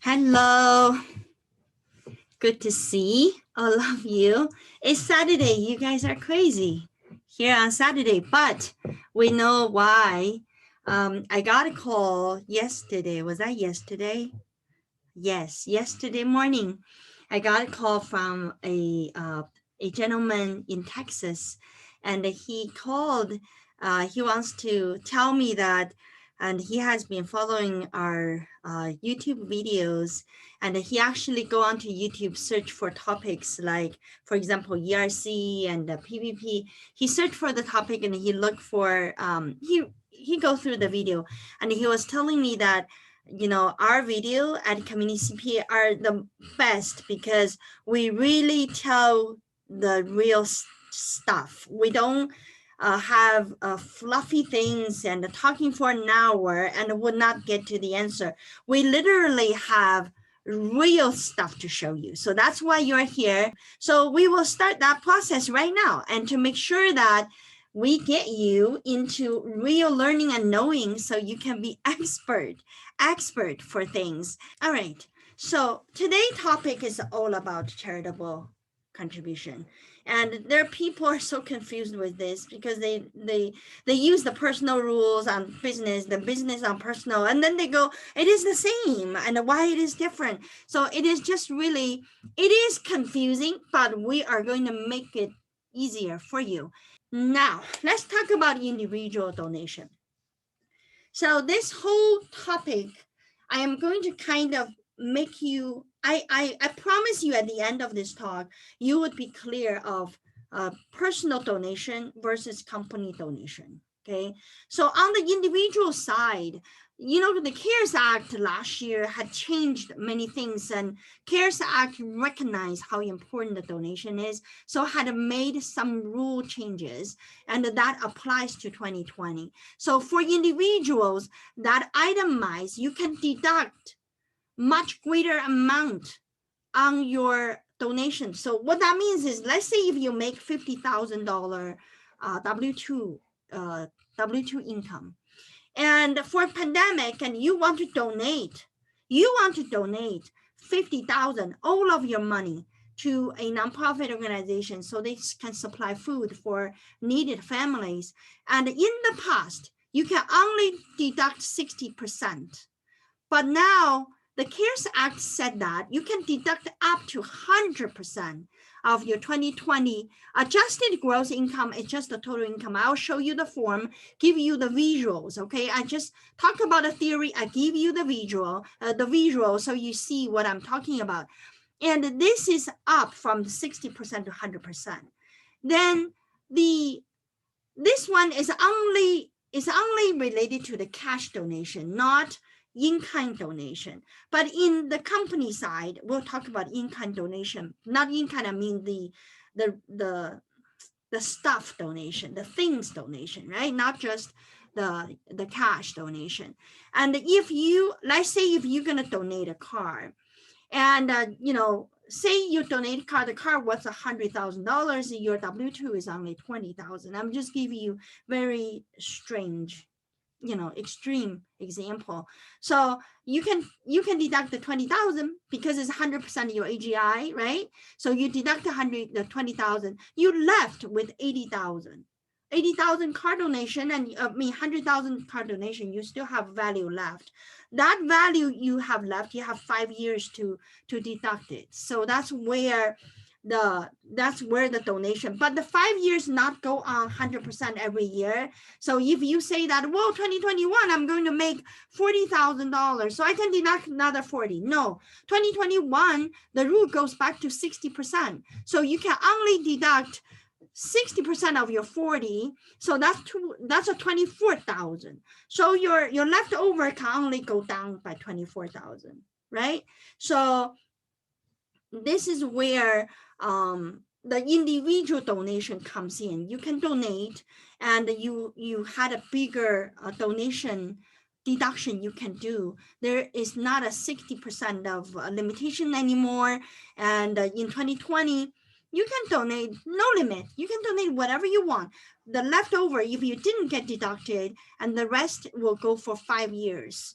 Hello, good to see all of you. It's Saturday. You guys are crazy here on Saturday, but we know why. I got a call yesterday. Was that yesterday? Yes, yesterday morning. I got a call from a gentleman in Texas, and he called. He wants to tell me that, and he has been following our YouTube videos, and he actually go onto YouTube, search for topics like, for example, ERC and PVP. He searched for the topic and he looked for he go through the video, and he was telling me that our video at Community CPA are the best because we really tell the real stuff. We don't have fluffy things and talking for an hour and would not get to the answer. We literally have real stuff to show you. So that's why you're here. So we will start that process right now, and to make sure that we get you into real learning and knowing so you can be expert for things. All right. So today's topic is all about charitable contribution. And there are people are so confused with this because they use the personal rules on business, the business on personal, and then they go, it is the same, and why it is different. So it is just really, it is confusing, but we are going to make it easier for you. Now, let's talk about individual donation. So this whole topic, I am going to kind of make you, I promise you at the end of this talk, you would be clear of personal donation versus company donation, okay? So on the individual side, the CARES Act last year had changed many things, and CARES Act recognized how important the donation is, so had made some rule changes, and that applies to 2020. So for individuals that itemize, you can deduct much greater amount on your donation. So what that means is, let's say if you make $50,000 W2 income, and for pandemic, and you want to donate 50,000, all of your money, to a nonprofit organization so they can supply food for needed families. And in the past, you can only deduct 60%. But now the CARES Act said that you can deduct up to 100% of your 2020 adjusted gross income. It's just the total income. I'll show you the form, give you the visuals, okay? I just talk about the theory, I give you the visual so you see what I'm talking about. And this is up from 60% to 100%. Then this one is only related to the cash donation, not in-kind donation. But in the company side, we'll talk about in-kind donation. Not in-kind, I mean the stuff donation, the things donation, right? Not just the cash donation. And if you, let's say if you're gonna donate a car, and say you donate a car, the car was $100,000, your W2 is only 20,000. I'm just giving you very strange, extreme example. So you can deduct the 20,000 because it's 100% your AGI, right? So you deduct the 20,000, you left with 80,000 car donation, and 100,000 car donation, you still have value left. That value you have left, you have 5 years to deduct it. So that's where the donation, but the 5 years not go on 100% every year. So if you say that, well, 2021, I'm going to make $40,000, so I can deduct another 40. No, 2021, the rule goes back to 60%. So you can only deduct 60% of your 40, so that's a 24,000. So your leftover can only go down by 24,000, right? So this is where the individual donation comes in. You can donate, and you had a bigger donation deduction you can do. There is not a 60% of limitation anymore. And in 2020, you can donate, no limit. You can donate whatever you want. The leftover, if you didn't get deducted, and the rest will go for 5 years.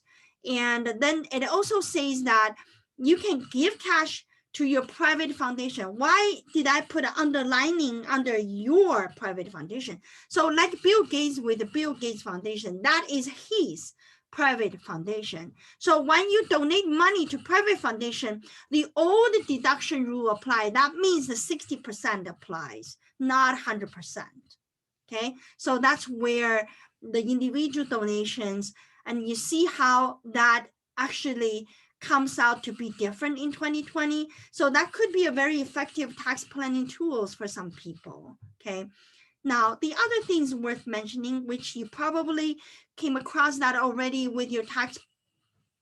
And then it also says that you can give cash to your private foundation. Why did I put an underlining under your private foundation? So like Bill Gates with the Bill Gates Foundation, that is his private foundation. So when you donate money to private foundation, the old deduction rule apply. That means the 60% applies, not 100%. Okay, so that's where the individual donations, and you see how that actually comes out to be different in 2020. So that could be a very effective tax planning tools for some people. Okay. Now, the other things worth mentioning, which you probably came across that already with your tax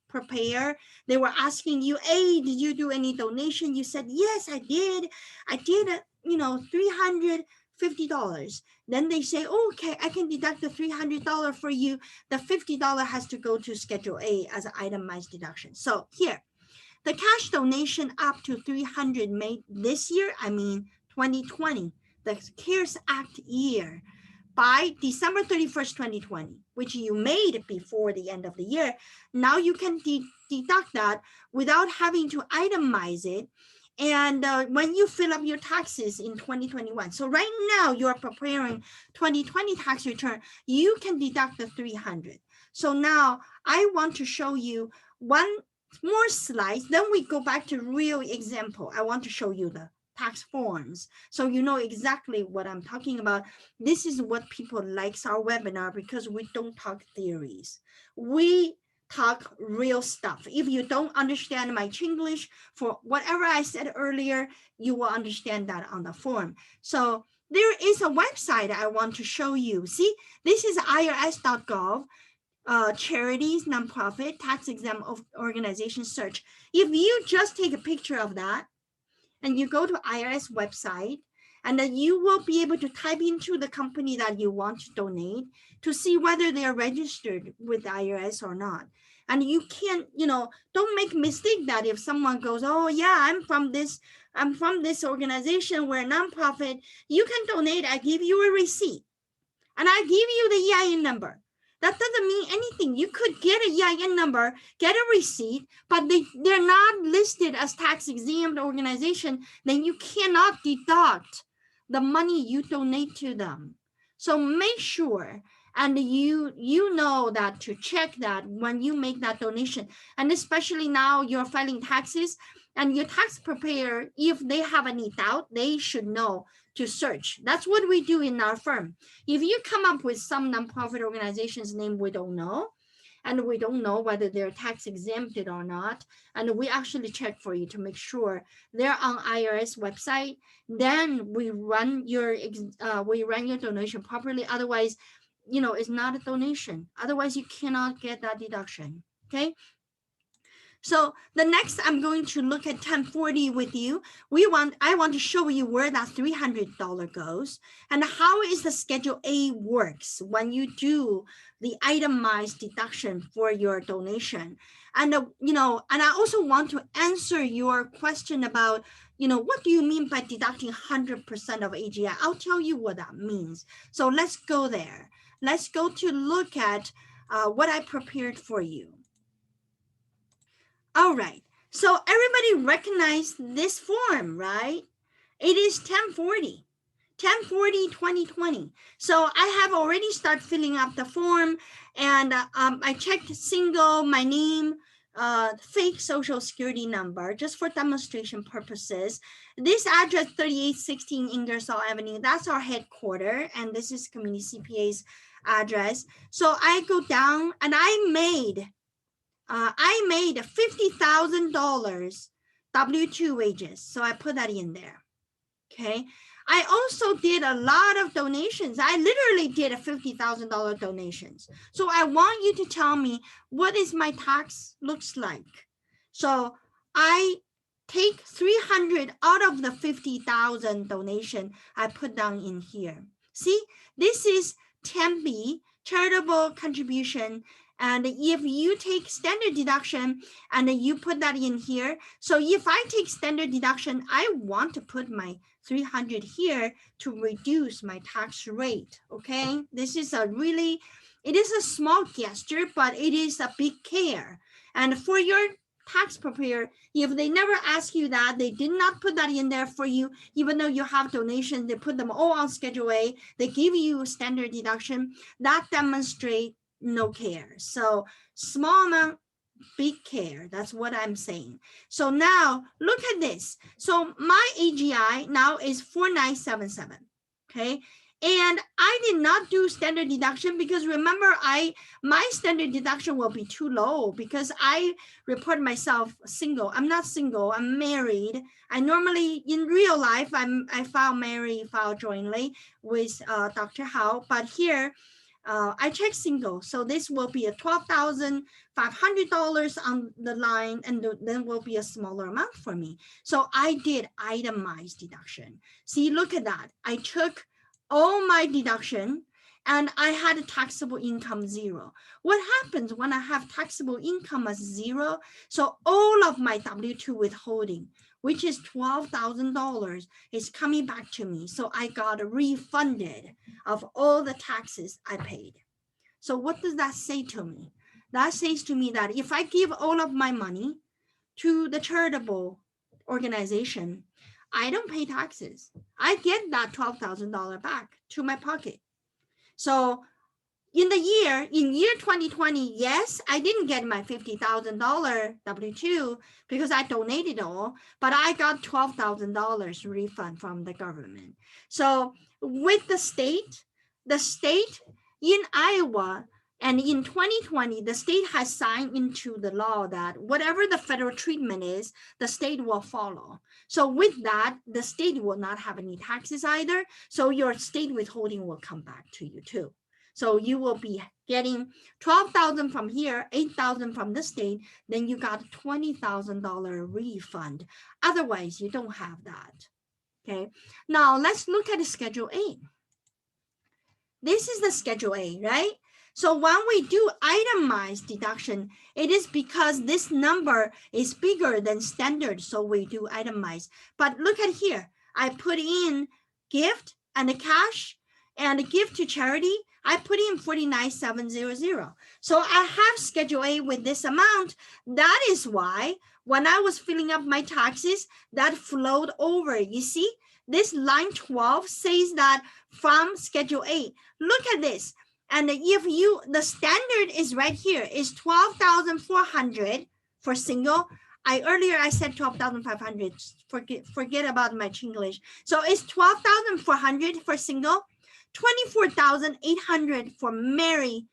preparer, they were asking you, hey, did you do any donation? You said, yes, I did. I did, $350. Then they say, oh, okay, I can deduct the $300 for you. The $50 has to go to Schedule A as an itemized deduction. So here, the cash donation up to $300 made this year, 2020, the CARES Act year, by December 31st, 2020, which you made before the end of the year, now you can deduct that without having to itemize it. And when you fill up your taxes in 2021, so right now you're preparing 2020 tax return, you can deduct the 300. So now I want to show you one more slides, then we go back to real example. I want to show you the tax forms, so you know exactly what I'm talking about. This is what people likes our webinar, because we don't talk theories. We talk real stuff. If you don't understand my Chinglish for whatever I said earlier, you will understand that on the form. So there is a website I want to show you. See, this is irs.gov. Charities, nonprofit, tax exempt organization search. If you just take a picture of that and you go to IRS website, and then you will be able to type into the company that you want to donate to see whether they are registered with IRS or not. And you can't, don't make mistake that if someone goes, oh yeah, I'm from this organization, we're a nonprofit, you can donate, I give you a receipt and I give you the EIN number. That doesn't mean anything. You could get a EIN number, get a receipt, but they're not listed as tax exempt organization, then you cannot deduct the money you donate to them. So make sure, and you know that to check that when you make that donation, and especially now you're filing taxes, and your tax preparer, if they have any doubt, they should know to search. That's what we do in our firm. If you come up with some nonprofit organization's name we don't know, and we don't know whether they're tax exempted or not, and we actually check for you to make sure they're on IRS website, then we run your donation properly. Otherwise, it's not a donation. Otherwise, you cannot get that deduction. Okay. So the next, I'm going to look at 1040 with you. I want to show you where that $300 goes and how is the Schedule A works when you do the itemized deduction for your donation. And and I also want to answer your question about, what do you mean by deducting 100% of AGI? I'll tell you what that means. So let's go there. Let's go to look at what I prepared for you. All right, so everybody recognize this form, right? It is 1040, 2020. So I have already started filling up the form, and I checked single, my name, fake social security number, just for demonstration purposes. This address, 3816 Ingersoll Avenue, that's our headquarters, and this is Community CPA's address. So I go down, and I made $50,000 W-2 wages. So I put that in there. Okay. I also did a lot of donations. I literally did a $50,000 donations. So I want you to tell me what is my tax looks like. So I take 300 out of the 50,000 donation I put down in here. See, this is 10B, charitable contribution. And if you take standard deduction and you put that in here, so if I take standard deduction, I want to put my 300 here to reduce my tax rate, okay? This is it is a small gesture, but it is a big care. And for your tax preparer, if they never ask you that, they did not put that in there for you, even though you have donations, they put them all on Schedule A, they give you standard deduction, that demonstrates no care. So small amount, big care. That's what I'm saying. So now look at this. So my AGI now is 4977. Okay. And I did not do standard deduction because remember, my standard deduction will be too low because I report myself single. I'm not single, I'm married. I normally in real life, I file jointly with Dr. Hao, but here I check single. So this will be a $12,500 on the line, and then will be a smaller amount for me. So I did itemized deduction. See, look at that. I took all my deduction and I had a taxable income 0. What happens when I have taxable income as 0? So all of my W-2 withholding, which is $12,000, is coming back to me. So I got refunded of all the taxes I paid. So what does that say to me? That says to me that if I give all of my money to the charitable organization, I don't pay taxes. I get that $12,000 back to my pocket. So in year 2020, yes, I didn't get my $50,000 W-2 because I donated all, but I got $12,000 refund from the government. So with the state in Iowa and in 2020, the state has signed into the law that whatever the federal treatment is, the state will follow. So with that, the state will not have any taxes either. So your state withholding will come back to you too. So you will be getting $12,000 from here, $8,000 from the state, then you got $20,000 refund. Otherwise, you don't have that. Okay. Now let's look at the Schedule A. This is the Schedule A, right? So when we do itemized deduction, it is because this number is bigger than standard, so we do itemized. But look at here, I put in gift and the cash and a gift to charity. I put in 49,700. So I have Schedule A with this amount. That is why when I was filling up my taxes, that flowed over. You see, this line 12 says that from Schedule A. Look at this. And if the standard is right here, is 12,400 for single. Earlier I said 12,500. Forget about my Chinglish. So it's 12,400 for single, 24,800 for married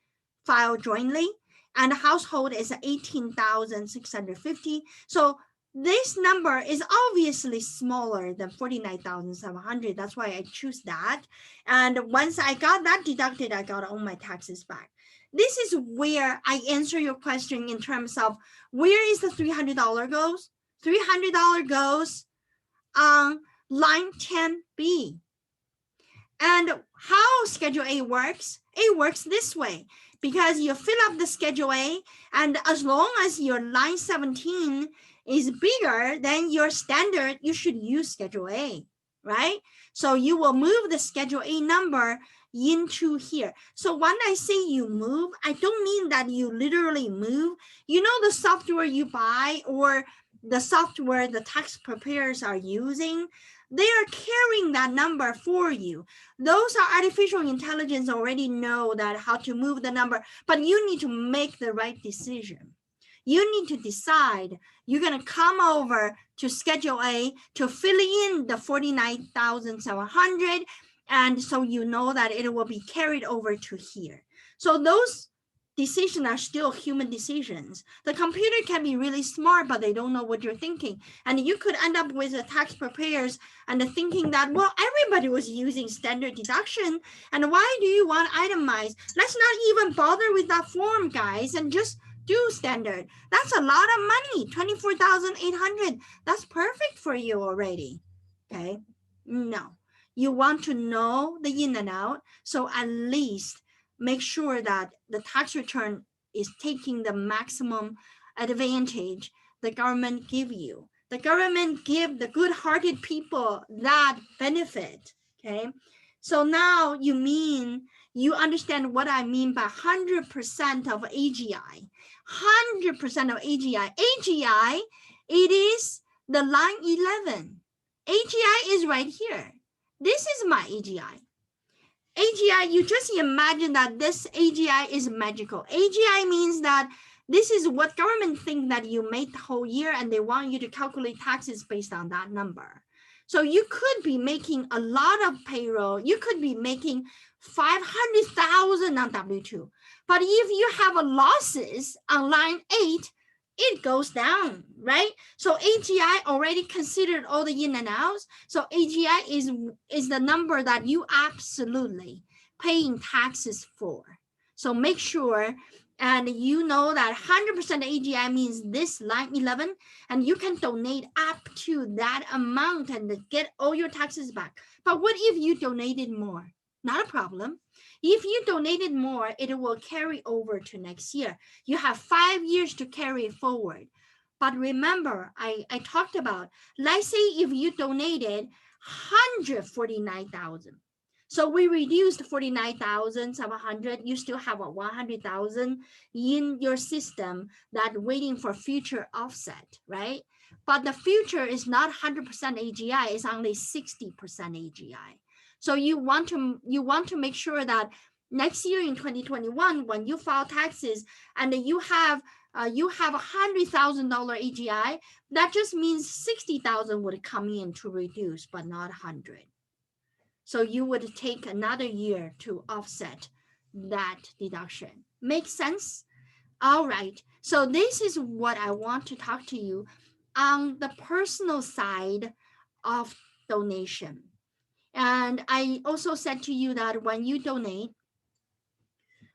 file jointly, and household is 18,650. So this number is obviously smaller than 49,700. That's why I choose that. And once I got that deducted, I got all my taxes back. This is where I answer your question in terms of where is the $300 goes? $300 goes on line 10B. And how Schedule A works? It works this way, because you fill up the Schedule A, and as long as your line 17 is bigger than your standard, you should use Schedule A, right? So you will move the Schedule A number into here. So when I say you move, I don't mean that you literally move. You know, the software you buy or the software the tax preparers are using, they are carrying that number for you. Those are artificial intelligence already know that how to move the number, but you need to make the right decision. You need to decide you're going to come over to Schedule A to fill in the 49,700, and so you know that it will be carried over to here. So those decisions are still human decisions. The computer can be really smart, but they don't know what you're thinking. And you could end up with the tax preparers and thinking that, well, everybody was using standard deduction, and why do you want itemized? Let's not even bother with that form, guys, and just do standard. That's a lot of money, 24,800. That's perfect for you already. Okay, no, you want to know the in and out. So at least make sure that the tax return is taking the maximum advantage the government give you. The government give the good-hearted people that benefit. Okay, So now you understand what I mean by 100% of AGI. 100% of AGI. AGI, it is the line 11. AGI is right here. This is my AGI. AGI, you just imagine that this AGI is magical. AGI means that this is what government think that you made the whole year, and they want you to calculate taxes based on that number. So you could be making a lot of payroll. You could be making 500,000 on W-2. But if you have a losses on line 8, it goes down, right? So AGI already considered all the in and outs. So AGI is the number that you absolutely paying taxes for. So make sure, and you know that 100% AGI means this line 11, and you can donate up to that amount and get all your taxes back. But what if you donated more? Not a problem. If you donated more, it will carry over to next year. You have 5 years to carry it forward. But remember, I talked about, let's say if you donated 149,000. So we reduced 49,000 of 100, you still have a 100,000 in your system that waiting for future offset, right? But the future is not 100% AGI, it's only 60% AGI. So you want to make sure that next year in 2021, when you file taxes and you have $100,000 AGI, that just means 60,000 would come in to reduce, but not 100. So you would take another year to offset that deduction. Make sense? All right. So this is what I want to talk to you on the personal side of donation. And I also said to you that when you donate,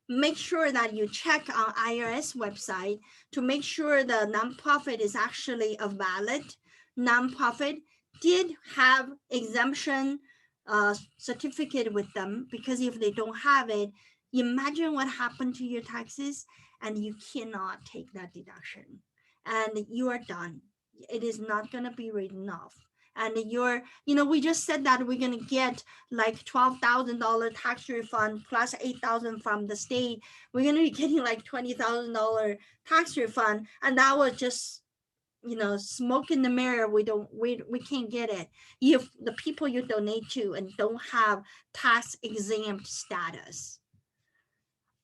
make sure that you check on IRS website to make sure the nonprofit is actually a valid nonprofit, did have exemption certificate with them, because if they don't have it, imagine what happened to your taxes and you cannot take that deduction and you are done. It is not going to be written off. And we just said that we're going to get like $12,000 tax refund plus $8,000 from the state. We're going to be getting like $20,000 tax refund. And that was just, smoke in the mirror. We can't get it if the people you donate to and don't have tax exempt status.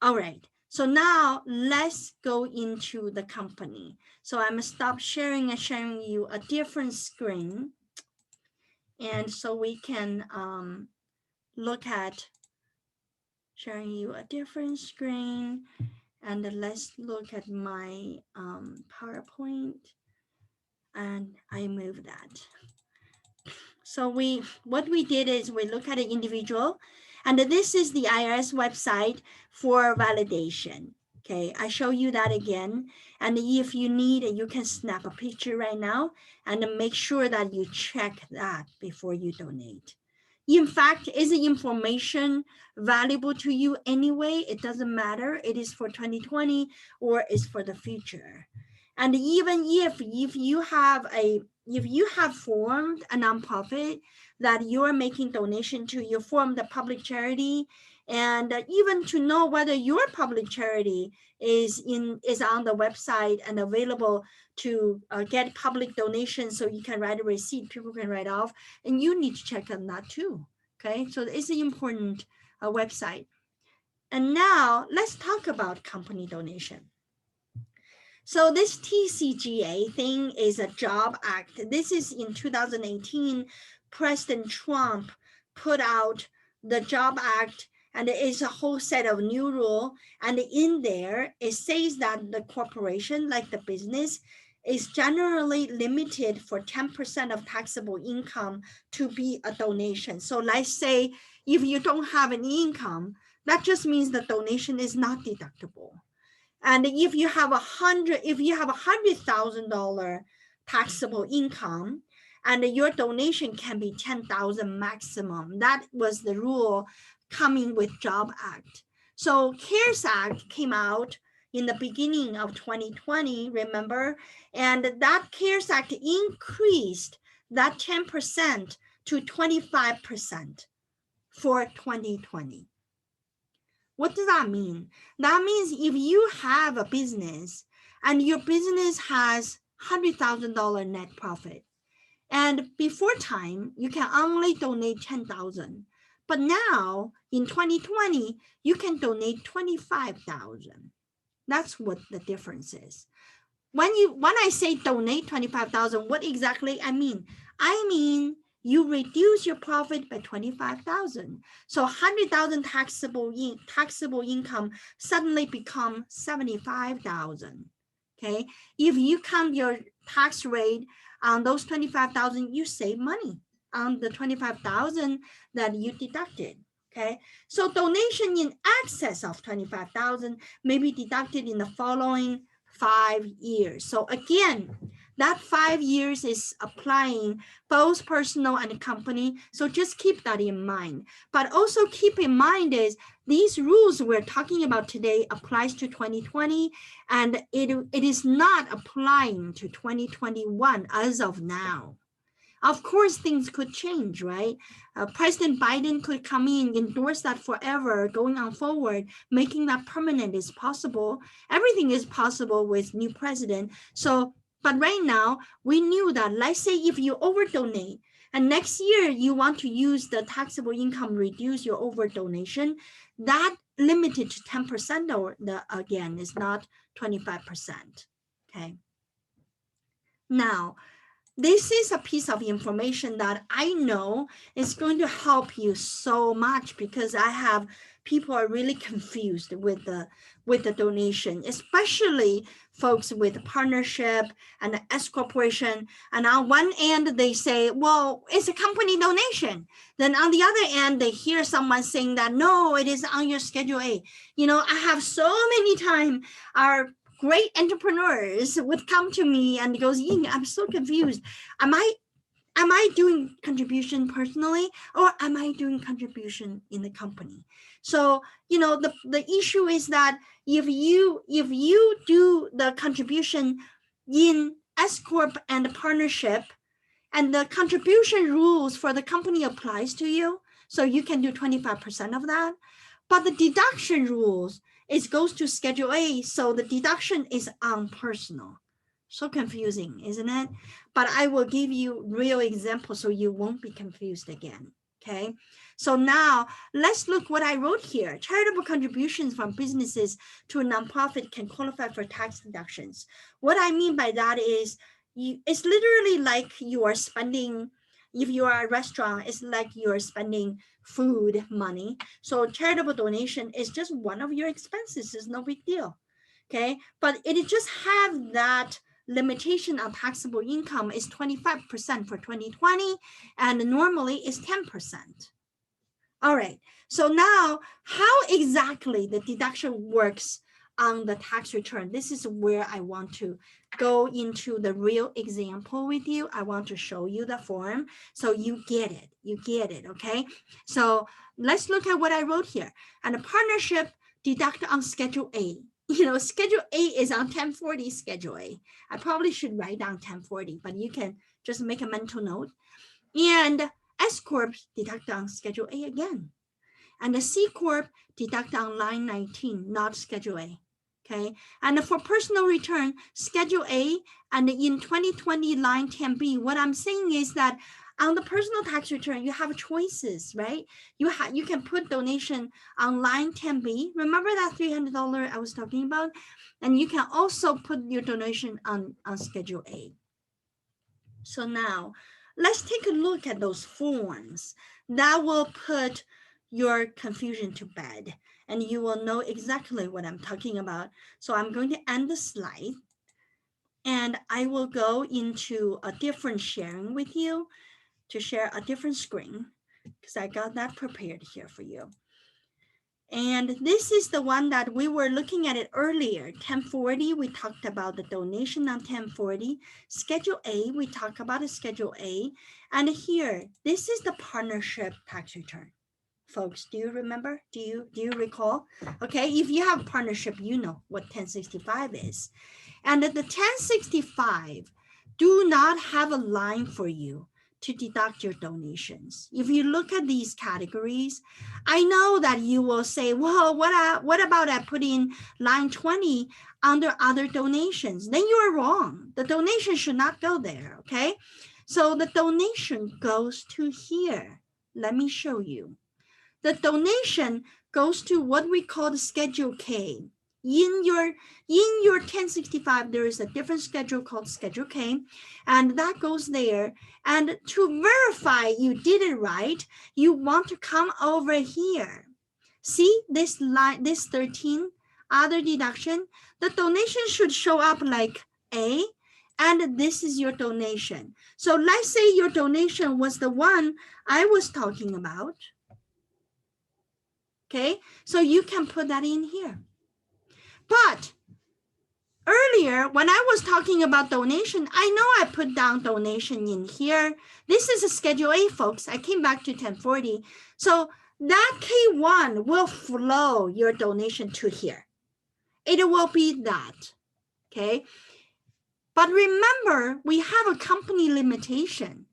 All right. So now let's go into the company. So I'm going to stop sharing and showing you a different screen. And so we can look at showing you a different screen. And let's look at my PowerPoint. And I move that. So what we did is we look at an individual. And this is the IRS website for validation. Okay, I show you that again. And if you need, you can snap a picture right now and make sure that you check that before you donate. In fact, is the information valuable to you anyway? It doesn't matter. It is for 2020 or it's for the future. And even if you have formed a nonprofit that you're making donation to, you formed a public charity, and even to know whether your public charity is on the website and available to get public donations, so you can write a receipt, people can write off, and you need to check on that too. Okay, so it's an important website. And now let's talk about company donation. So this TCJA thing is a job act. This is in 2018, President Trump put out the job act, and it is a whole set of new rule. And in there, it says that the corporation, like the business, is generally limited for 10% of taxable income to be a donation. So let's say if you don't have an income, that just means the donation is not deductible. And if you have $100,000 taxable income, and your donation can be 10,000 maximum. That was the rule coming with Job Act. So CARES Act came out in the beginning of 2020, remember? And that CARES Act increased that 10% to 25% for 2020. What does that mean? That means if you have a business and your business has $100,000 net profit, and before time, you can only donate 10,000. But now in 2020, you can donate 25,000. That's what the difference is. When I say donate 25,000, what exactly I mean? I mean you reduce your profit by 25,000. So 100,000 taxable income suddenly become 75,000. Okay, if you count your tax rate on those 25,000, you save money on the 25,000 that you deducted. Okay, so donation in excess of 25,000 may be deducted in the following 5 years. So again, that 5 years is applying both personal and company. So just keep that in mind. But also keep in mind is these rules we're talking about today applies to 2020, and it is not applying to 2021 as of now. Of course, things could change, right? President Biden could come in, endorse that forever, going on forward, making that permanent is possible. Everything is possible with new president. So, but right now, we knew that, let's say if you over donate, and next year you want to use the taxable income, reduce your over donation, that limited to 10% or again, is not 25%, okay? Now, this is a piece of information that I know is going to help you so much, because I have people are really confused with the donation, especially folks with partnership and the S corporation. And on one end they say, well, it's a company donation. Then on the other end, they hear someone saying that, no, it is on your Schedule A. You know, I have so many times our great entrepreneurs would come to me and goes, Ying, I'm so confused. Am I doing contribution personally, or am I doing contribution in the company? So, you know, the issue is that if you do the contribution in S Corp and partnership, and the contribution rules for the company applies to you, so you can do 25% of that. But the deduction rules, it goes to Schedule A, so the deduction is on personal. So confusing, isn't it? But I will give you real examples so you won't be confused again, okay? So now let's look what I wrote here. Charitable contributions from businesses to a nonprofit can qualify for tax deductions. What I mean by that is, it's literally like you are spending, if you are a restaurant, it's like you're spending food money. So charitable donation is just one of your expenses. It's no big deal, okay? But it just have that limitation on taxable income is 25% for 2020, and normally is 10%. All right, so now how exactly the deduction works on the tax return? This is where I want to go into the real example with you. I want to show you the form so you get it, okay? So let's look at what I wrote here. And a partnership deduct on Schedule A. You know, Schedule A is on 1040 Schedule A. I probably should write down 1040, but you can just make a mental note. And S Corp deduct on Schedule A again. And the C Corp deduct on line 19, not Schedule A. Okay, and for personal return, Schedule A, and in 2020 line 10B, what I'm saying is that on the personal tax return, you have choices, right? You can put donation on line 10B. Remember that $300 I was talking about? And you can also put your donation on Schedule A. So now let's take a look at those forms. That will put your confusion to bed, and you will know exactly what I'm talking about. So I'm going to end the slide, and I will go into a different sharing with you to share a different screen, because I got that prepared here for you. And this is the one that we were looking at it earlier. 1040, we talked about the donation on 1040. Schedule A, we talked about a Schedule A. And here, this is the partnership tax return. Folks, do you remember? Do you recall? Okay, if you have partnership, you know what 1065 is. And the 1065 do not have a line for you to deduct your donations. If you look at these categories, I know that you will say, well, what about I put in line 20 under other donations? Then you are wrong. The donation should not go there, okay? So the donation goes to here. Let me show you. The donation goes to what we call the Schedule K. In your 1065, there is a different schedule called Schedule K, and that goes there. And to verify you did it right, you want to come over here. See this line, this 13, other deduction. The donation should show up like A, and this is your donation. So let's say your donation was the one I was talking about. Okay, so you can put that in here. But earlier, when I was talking about donation, I know I put down donation in here. This is a Schedule A, folks. I came back to 1040. So that K1 will flow your donation to here. It will be that, okay? But remember, we have a company limitation.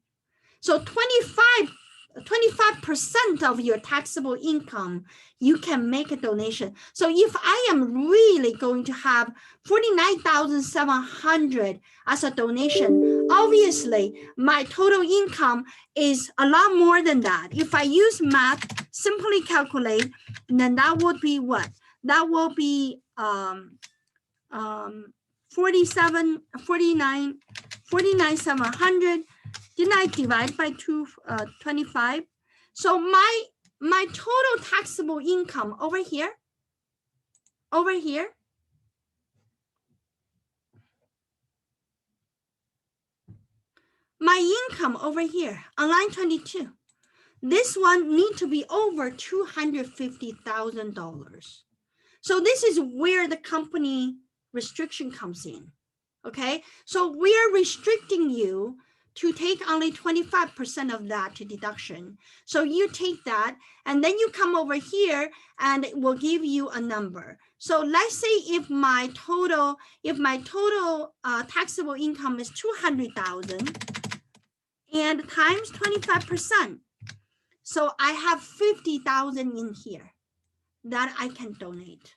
So 25% of your taxable income, you can make a donation. So if I am really going to have 49,700 as a donation, obviously my total income is a lot more than that. If I use math, simply calculate, then that would be what? That will be 49,700. Didn't I divide by 25? So my total taxable income over here, my income over here on line 22, this one need to be over $250,000. So this is where the company restriction comes in, okay? So we are restricting you to take only 25% of that to deduction. So you take that, and then you come over here, and it will give you a number. So let's say if my total taxable income is 200,000 and times 25%. So I have 50,000 in here that I can donate.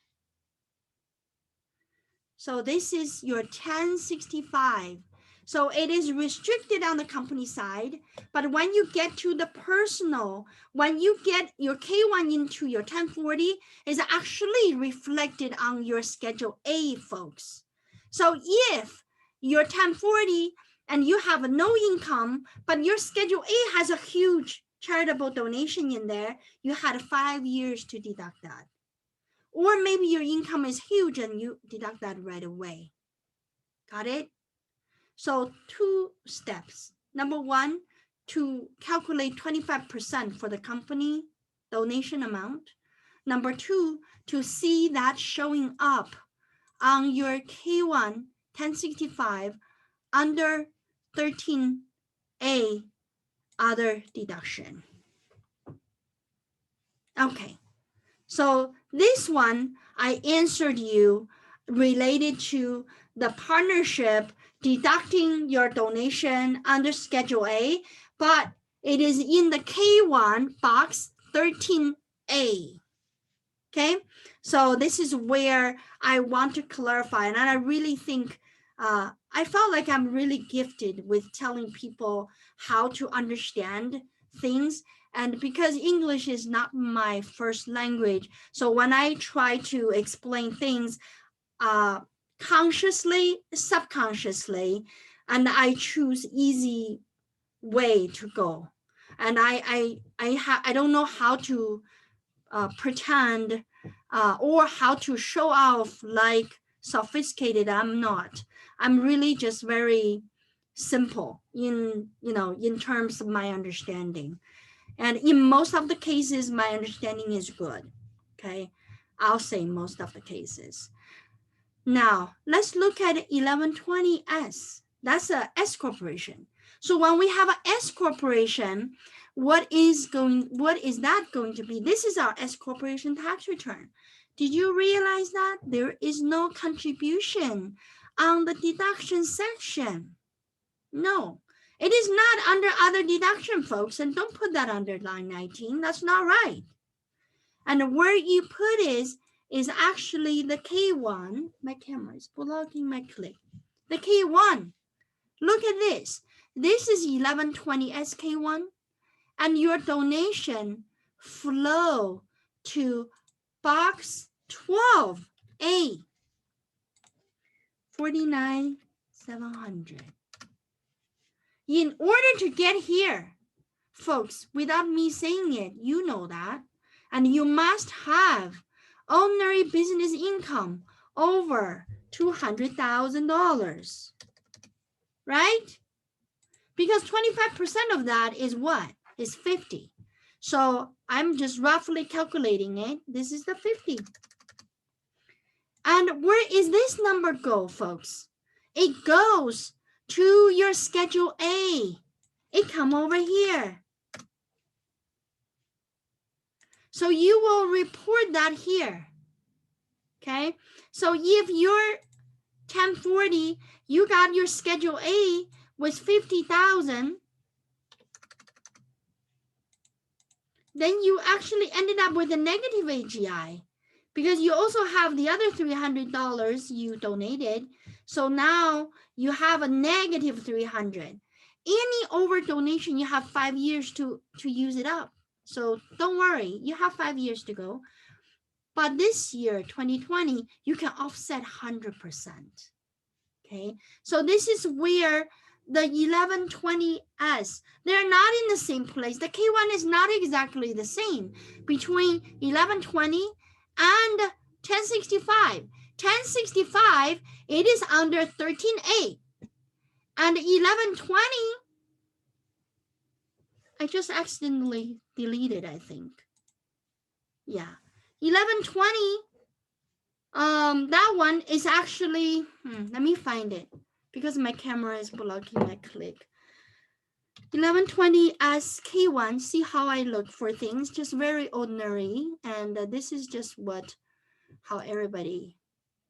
So this is your 1065. So it is restricted on the company side, but when you get to the personal, when you get your K1 into your 1040, is actually reflected on your Schedule A, folks. So if your 1040 and you have no income, but your Schedule A has a huge charitable donation in there, you had 5 years to deduct that. Or maybe your income is huge and you deduct that right away. Got it? So 2 steps. Number 1, to calculate 25% for the company donation amount. Number 2, to see that showing up on your K1 1065 under 13A other deduction. Okay, so this one I answered you related to the partnership deducting your donation under Schedule A, but it is in the K1 box 13A. Okay, so this is where I want to clarify, and I really think I felt like I'm really gifted with telling people how to understand things. And because English is not my first language, so when I try to explain things consciously, subconsciously, and I choose easy way to go. And I don't know how to pretend or how to show off like sophisticated. I'm not. I'm really just very simple in terms of my understanding. And in most of the cases, my understanding is good. Okay, I'll say most of the cases. Now let's look at 1120S. That's a S corporation. So when we have an S corporation, what is that going to be? This is our S corporation tax return. Did you realize that there is no contribution on the deduction section? No, It is not under other deduction, folks, and don't put that under line 19. That's not right. And where you put is actually the K1. My camera is blocking my click. The K1. Look at this. This is 1120 SK1, and your donation flow to box 12A, 49,700. In order to get here, folks, without me saying it, you know that, and you must have ordinary business income over $200,000, right? Because 25% of that is what? Is 50. So I'm just roughly calculating it. This is the 50. And where is this number go, folks? It goes to your Schedule A. It come over here. So you will report that here. Okay? So if you're 1040, you got your Schedule A was 50,000, then you actually ended up with a negative AGI because you also have the other $300 you donated. So now you have a negative 300. Any over donation, you have 5 years to use it up. So don't worry, you have 5 years to go. But this year, 2020, you can offset 100%. Okay, so this is where the 1120S, they're not in the same place. The K1 is not exactly the same between 1120 and 1065. 1065, it is under 13A. And 1120, I just accidentally deleted, I think. Yeah, 1120, that one is actually, let me find it, because my camera is blocking my click. 1120 as K1, see how I look for things, just very ordinary. And this is just how everybody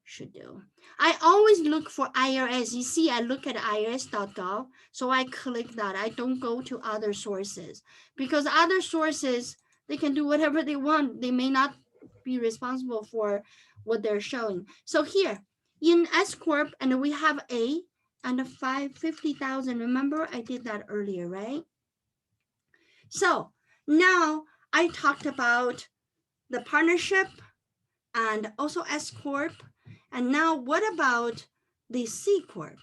should do. I always look for IRS. You see, I look at irs.gov, so I click that. I don't go to other sources because other sources, they can do whatever they want. They may not be responsible for what they're showing. So here in S Corp, and we have A, and 50,000. Remember, I did that earlier, right? So now I talked about the partnership and also S Corp. And now what about the C Corp?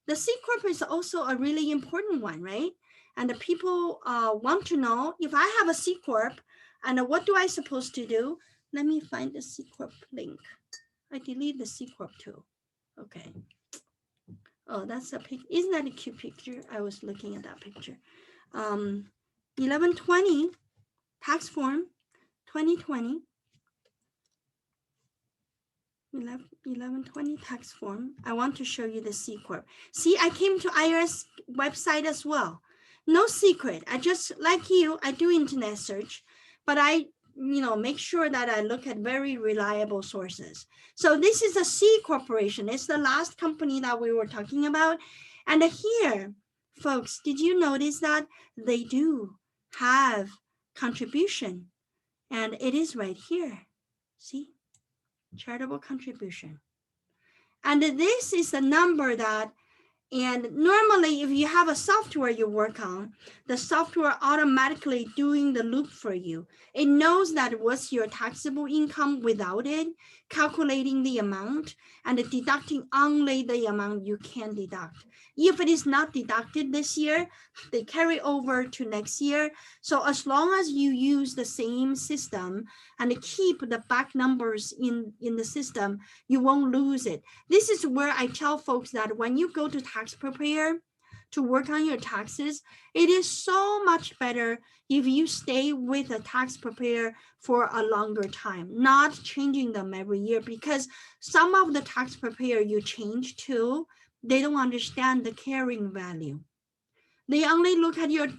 The C Corp is also a really important one, right? And the people want to know, if I have a C Corp, and what do I supposed to do? Let me find the C Corp link. I delete the C Corp too. Okay. Oh, that's a pic. Isn't that a cute picture? I was looking at that picture. 1120 tax form 2020. 1120 tax form. I want to show you the C Corp. See, I came to IRS website as well. No secret. I just, like you, I do internet search, but I make sure that I look at very reliable sources. So this is a C corporation. It's the last company that we were talking about. And here, folks, did you notice that they do have contribution? And it is right here. See, charitable contribution. And this is the number that, and normally if you have a software you work on, the software automatically doing the loop for you. It knows that what's your taxable income without it, calculating the amount and deducting only the amount you can deduct. If it is not deducted this year, they carry over to next year. So as long as you use the same system and keep the back numbers in the system, you won't lose it. This is where I tell folks that when you go to tax preparer to work on your taxes, it is so much better if you stay with a tax preparer for a longer time, not changing them every year, because some of the tax preparer you change to, they don't understand the carrying value. They only look at your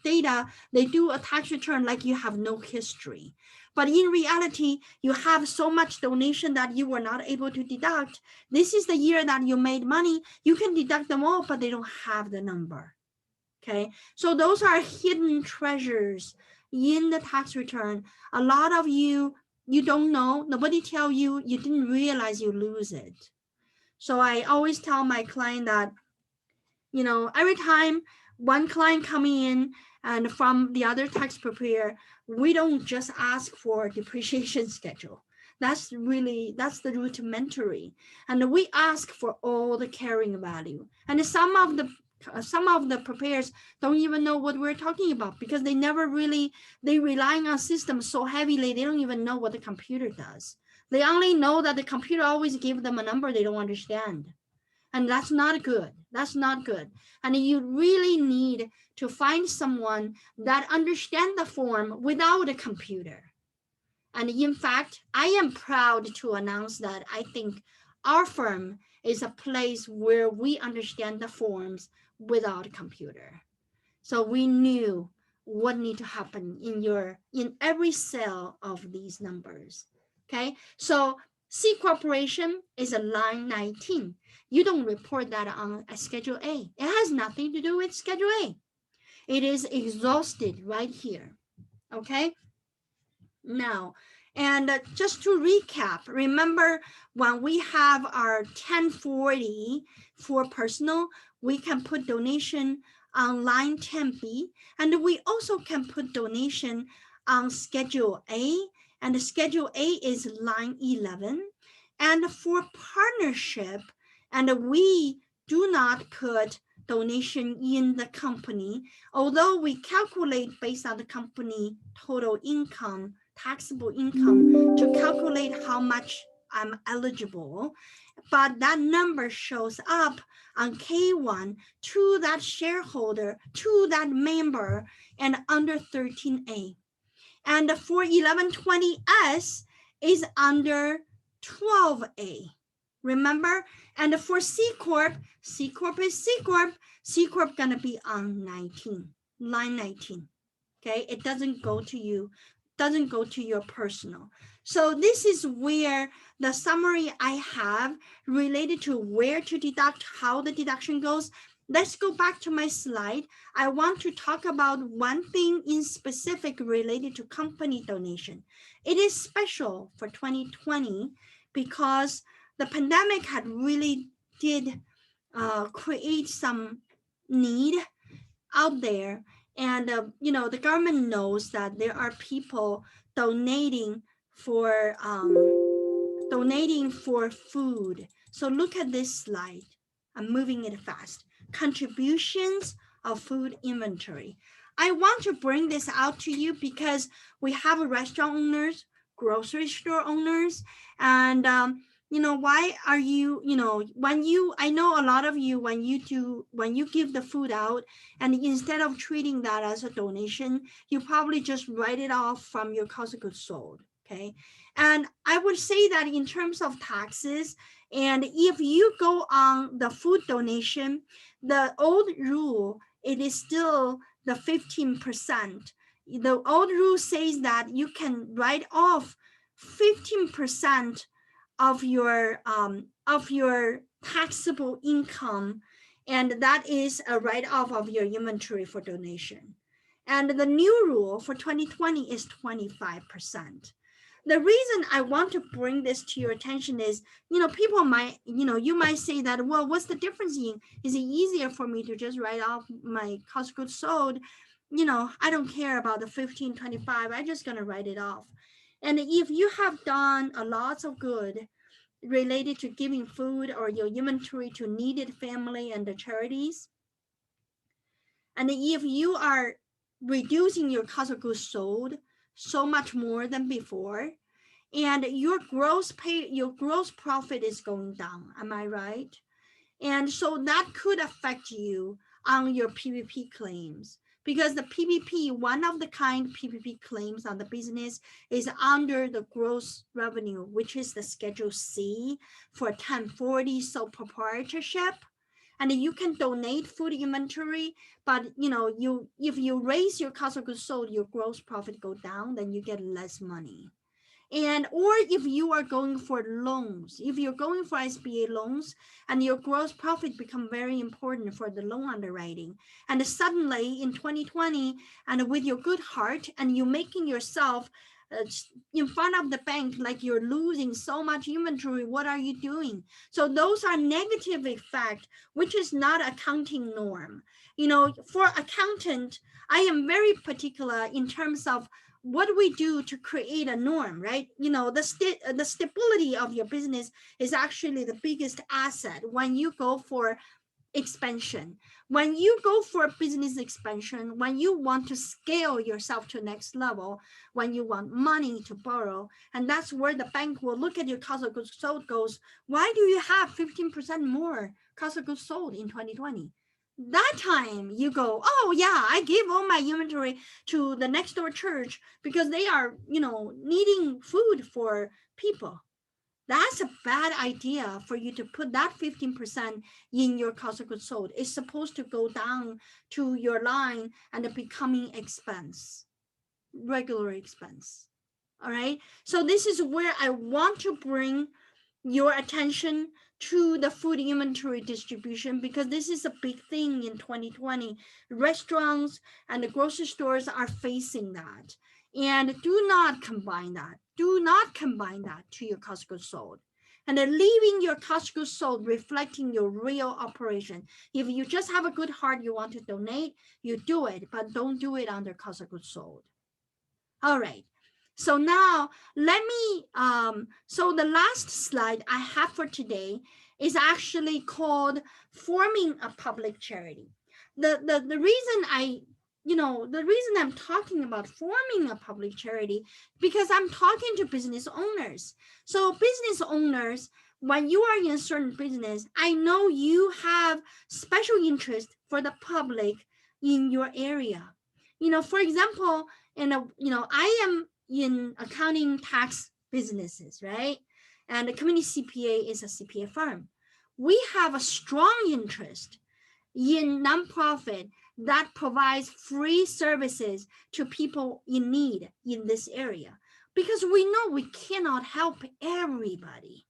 data. They do a tax return like you have no history. But in reality, you have so much donation that you were not able to deduct. This is the year that you made money. You can deduct them all, but they don't have the number. Okay, so those are hidden treasures in the tax return. A lot of you don't know, nobody tell you, you didn't realize you lose it. So I always tell my client that, every time one client coming in and from the other tax preparer, we don't just ask for depreciation schedule. That's the rudimentary. And we ask for all the carrying value. And some of the preparers don't even know what we're talking about because they relying on systems so heavily, they don't even know what the computer does. They only know that the computer always gives them a number they don't understand. And that's not good. That's not good. And you really need to find someone that understands the form without a computer. And in fact, I am proud to announce that I think our firm is a place where we understand the forms without a computer. So we knew what need to happen in every cell of these numbers. Okay, so C corporation is a line 19. You don't report that on a Schedule A. It has nothing to do with Schedule A. It is exhausted right here. Okay, now, and just to recap, remember when we have our 1040 for personal, we can put donation on line 10B, and we also can put donation on Schedule A, and Schedule A is line 11. And for partnership, and we do not put donation in the company, although we calculate based on the company total income, taxable income, to calculate how much I'm eligible, but that number shows up on K1 to that shareholder, to that member, and under 13A. And for 1120S is under 12A. Remember? And for C Corp is C Corp gonna be on 19, line 19. Okay, it doesn't go to you, doesn't go to your personal. So this is where the summary I have related to where to deduct, how the deduction goes. Let's go back to my slide. I want to talk about one thing in specific related to company donation. It is special for 2020 because the pandemic had really did create some need out there. And, the government knows that there are people donating for food. So look at this slide. I'm moving it fast. Contributions of food inventory. I want to bring this out to you because we have restaurant owners, grocery store owners, and why are you, I know a lot of you, when you give the food out, and instead of treating that as a donation, you probably just write it off from your cost of goods sold. Okay, and I would say that in terms of taxes, and if you go on the food donation, the old rule, it is still the 15%. The old rule says that you can write off 15% of your taxable income, and that is a write-off of your inventory for donation. And the new rule for 2020 is 25%. The reason I want to bring this to your attention is, people might, you might say that, well, what's the difference in? Is it easier for me to just write off my cost of goods sold? I don't care about the 15, 25. I'm just going to write it off. And if you have done a lot of good related to giving food or your inventory to needed family and the charities, and if you are reducing your cost of goods sold so much more than before, and your gross profit is going down, am I right? And so that could affect you on your PPP claims, because the PPP, one of the kind PPP claims on the business is under the gross revenue, which is the Schedule C for 1040 sole proprietorship. And you can donate food inventory, but if you raise your cost of goods sold, your gross profit go down, then you get less money. And or if you are going for loans, if you're going for SBA loans and your gross profit become very important for the loan underwriting, and suddenly in 2020, and with your good heart, and you making yourself in front of the bank like you're losing so much inventory, what are you doing? So those are negative effect, which is not accounting norm. You know, for accountant, I am very particular in terms of what we do to create a norm, right? You know, the stability of your business is actually the biggest asset when you go for expansion. When you go for business expansion, when you want to scale yourself to next level, when you want money to borrow, and that's where the bank will look at your cost of goods sold, goes, why do you have 15% more cost of goods sold in 2020? That time you go, oh yeah, I gave all my inventory to the next door church because they are, you know, needing food for people. That's a bad idea for you to put that 15% in your cost of goods sold. It's supposed to go down to your line and becoming expense, regular expense. All right. So this is where I want to bring your attention to the food inventory distribution, because this is a big thing in 2020. Restaurants and the grocery stores are facing that. And do not combine that. Do not combine that to your cost of goods sold. And then leaving your cost of goods sold reflecting your real operation. If you just have a good heart, you want to donate, you do it, but don't do it under cost of goods sold. All right. So now let me, so the last slide I have for today is actually called forming a public charity. The reason the reason I'm talking about forming a public charity, because I'm talking to business owners. So business owners, when you are in a certain business, I know you have special interest for the public in your area. You know, for example, I am in accounting tax businesses, right? And the Community CPA is a CPA firm. We have a strong interest in nonprofit that provides free services to people in need in this area, because we know we cannot help everybody.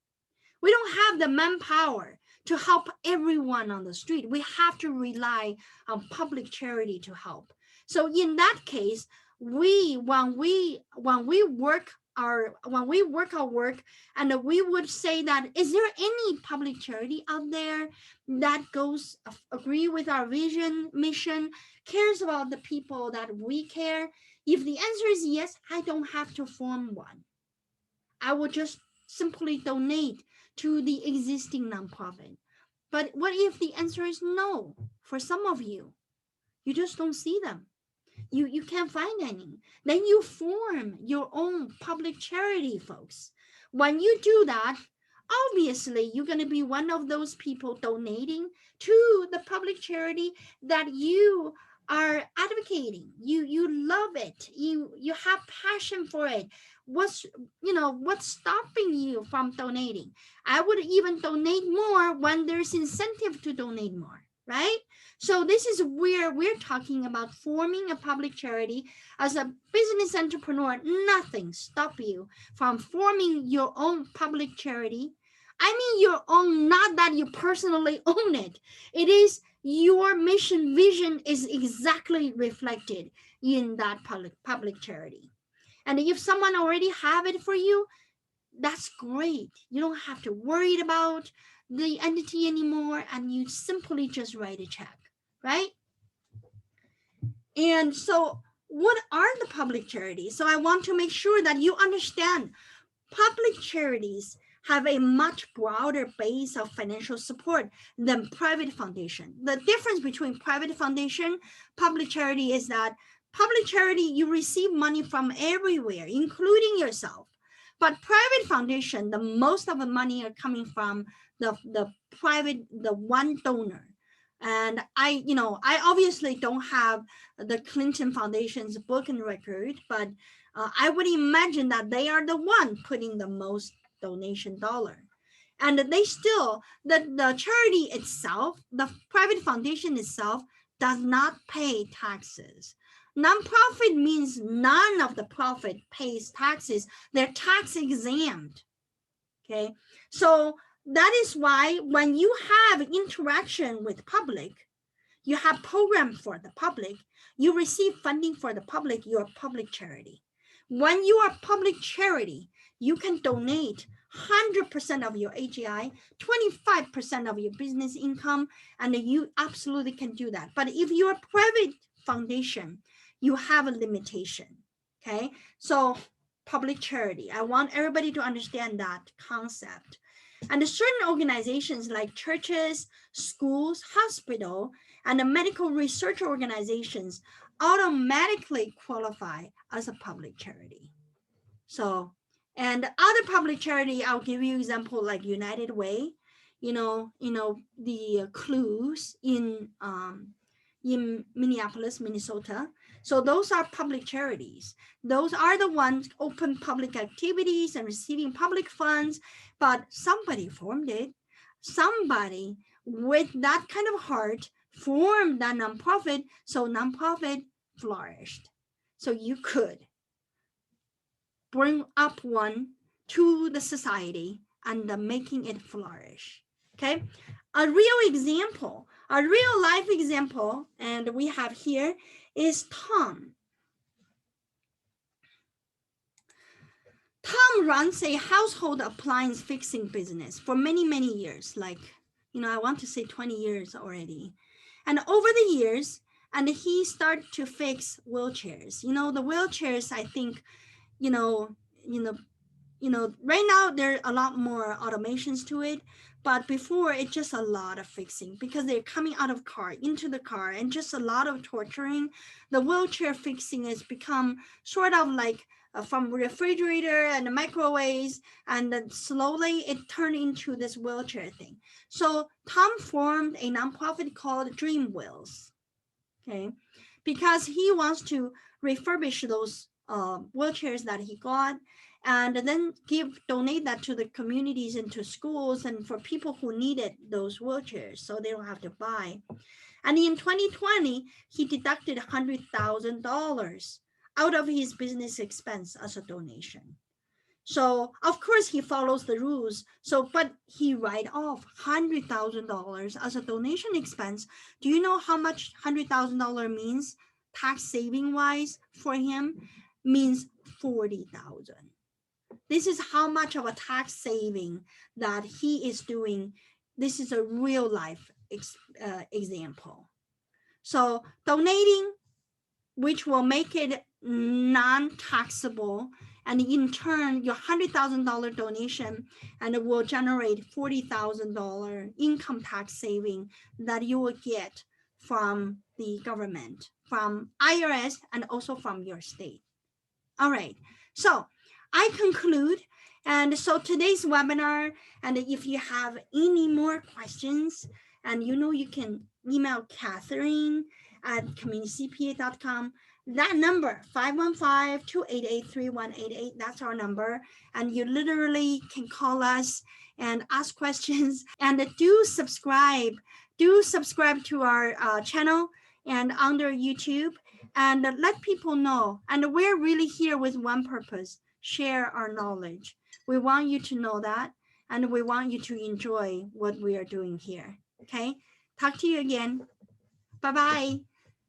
We don't have the manpower to help everyone on the street. We have to rely on public charity to help. So in that case, when we work our work, and we would say that, is there any public charity out there that goes agree with our vision, mission, cares about the people that we care? If the answer is yes, I don't have to form one. I will just simply donate to the existing nonprofit. But what if the answer is no? For some of you, you just don't see them. You can't find any. Then you form your own public charity, folks. When you do that, obviously you're going to be one of those people donating to the public charity that you are advocating. You love it. You have passion for it. What's stopping you from donating? I would even donate more when there's incentive to donate more, right? So this is where we're talking about forming a public charity. As a business entrepreneur, nothing stops you from forming your own public charity. I mean your own, not that you personally own it. It is your mission vision is exactly reflected in that public charity. And if someone already have it for you, that's great. You don't have to worry about the entity anymore, and you simply just write a check, right? And so what are the public charities? So I want to make sure that you understand public charities have a much broader base of financial support than private foundation. The difference between private foundation, public charity is that public charity, you receive money from everywhere, including yourself. But private foundation, the most of the money are coming from the one donor. And I obviously don't have the Clinton Foundation's book and record, but I would imagine that they are the one putting the most donation dollar. And they still, the charity itself, the private foundation itself, does not pay taxes. Nonprofit means none of the profit pays taxes. They're tax exempt. Okay, so that is why when you have interaction with public, you have program for the public, you receive funding for the public, you're public charity. When you are public charity, you can donate 100% of your AGI, 25% of your business income, and you absolutely can do that. But if you're a private foundation, you have a limitation, okay? So public charity, I want everybody to understand that concept. And certain organizations like churches, schools, hospital, and the medical research organizations automatically qualify as a public charity. So, and other public charity, I'll give you example like United Way, the clues in Minneapolis, Minnesota. So those are public charities. Those are the ones open public activities and receiving public funds, but somebody formed it. Somebody with that kind of heart formed that nonprofit, so nonprofit flourished. So you could bring up one to the society and making it flourish. Okay, a real example, a real life example, and we have here is Tom. Tom runs a household appliance fixing business for many, many years, like, I want to say 20 years already. And over the years, and he started to fix wheelchairs. The wheelchairs, I think, right now there are a lot more automations to it, but before it's just a lot of fixing because they're coming out of car into the car and just a lot of torturing. The wheelchair fixing has become sort of like from refrigerator and microwaves, and then slowly it turned into this wheelchair thing. So Tom formed a nonprofit called Dream Wheels, okay, because he wants to refurbish those wheelchairs that he got, and then donate that to the communities and to schools and for people who needed those wheelchairs so they don't have to buy. And in 2020, he deducted $100,000 out of his business expense as a donation. So of course he follows the rules. But he write off $100,000 as a donation expense. Do you know how much $100,000 means tax saving wise for him? Means $40,000. This is how much of a tax saving that he is doing. This is a real life example. So donating, which will make it non-taxable, and in turn, your $100,000 donation, and it will generate $40,000 income tax saving that you will get from the government, from IRS, and also from your state. All right, so I conclude. And so today's webinar, and if you have any more questions, and you can email Catherine at communitycpa.com. That number, 515-288-3188, that's our number. And you literally can call us and ask questions. And do subscribe to our channel and under YouTube, and let people know. And we're really here with one purpose: share our knowledge. We want you to know that, and we want you to enjoy what we are doing here. Okay, talk to you again. Bye-bye.